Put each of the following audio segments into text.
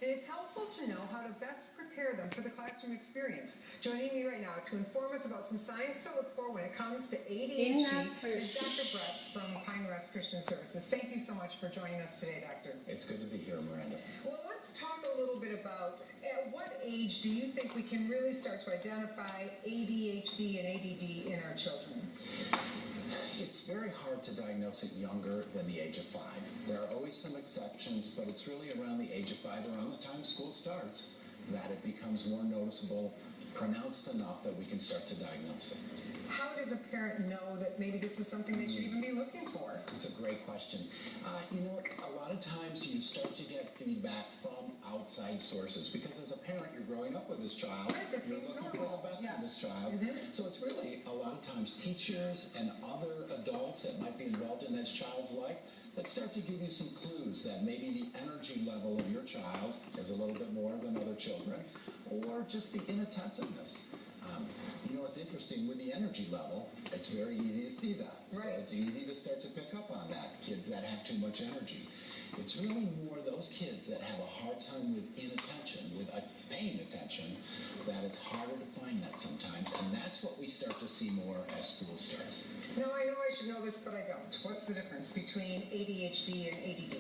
and it's helpful to know how to best prepare them for the classroom experience. Joining me right now to inform us about some signs to look for when it comes to ADHD is Dr. Brett from Pine Rest Christian Services. Thank you so much for joining us today, Doctor. It's good to be here, Miranda. Well, let's talk a little bit about at what age do you think we can really start to identify ADHD and ADD in our children? It's very hard to diagnose it younger than the age of 5. There are always some exceptions, but it's really around the age of 5, around the time school starts, that it becomes more noticeable, pronounced enough that we can start to diagnose it. How does a parent know that maybe this is something they should even be looking for? It's a great question. A lot of times you start to get feedback from outside sources because as a parent, you're growing up with this child. Right, this you're seems looking normal. for the best Yes. in this child. Mm-hmm. So it's really a lot of times teachers and other adults that might be involved in this child's life that start to give you some clues that maybe the energy level of your child is a little bit more than other children, or just the inattentiveness. It's interesting with the energy level, it's very easy to see that. Right. So it's easy to start to pick up on that, kids that have too much energy. It's really more those kids that have a hard time with inattention, with paying attention, that it's harder to find that sometimes, and that's what we start to see more as school starts. Now, I know I should know this, but I don't. What's the difference between ADHD and ADD?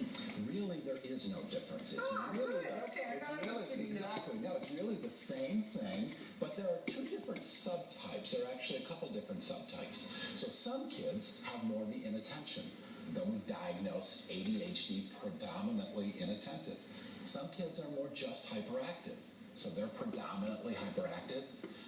Really, there is no difference. It's good. Okay, I thought I was giving you that. Exactly. No, it's really the same thing, but there are two different subtypes. There are actually a couple different subtypes. So some kids have more of the inattention. Then we diagnose ADHD predominantly inattentive. Some kids are more just hyperactive. So they're predominantly hyperactive.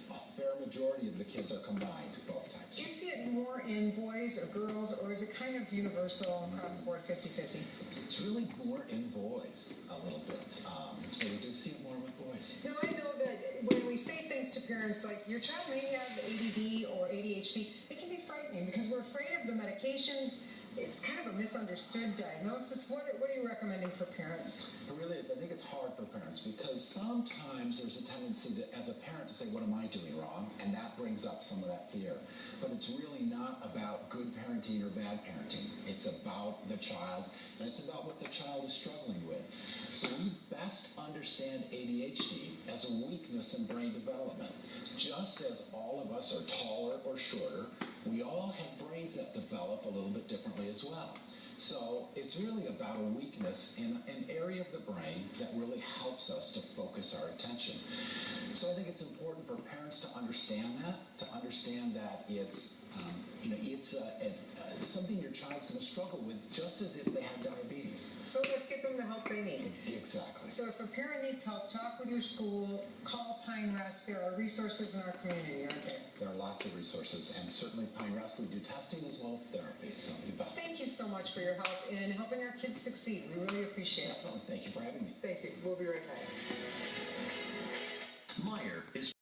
A fair majority of the kids are combined, both types. Do you see it more in boys or girls, or is it kind of universal across the board, 50-50? It's really more in boys a little bit. So we do see it more with boys. Now, I know that when we say things to parents like, your child may have ADD or ADHD, it can be frightening because we're afraid of the medications. It's kind of a misunderstood diagnosis. What are you recommending for parents? It really is. I think it's hard for parents because sometimes there's a tendency to, as a parent, to say, what am I doing wrong? And that brings up some of that fear. But it's really not about good parenting or bad parenting. It's about the child, and it's about what the child is struggling with. So we best understand ADHD as a weakness in brain development. Just as all of us are taller or shorter, we all have brains that develop a little bit differently as well. So it's really about a weakness in an area of the brain that really helps us to focus our attention. So I think it's important for parents to understand that it's something your child's going to struggle with just as if they have diabetes. So let's get them the help they need. Exactly. So if a parent needs help, talk with your school, call Pine Rest. There are resources in our community, aren't there? There are lots of resources, and certainly Pine Rest, we do testing as well as therapy. So you bet. Thank you so much for your help in helping our kids succeed. We really appreciate it. Well, thank you for having me. Thank you. We'll be right back.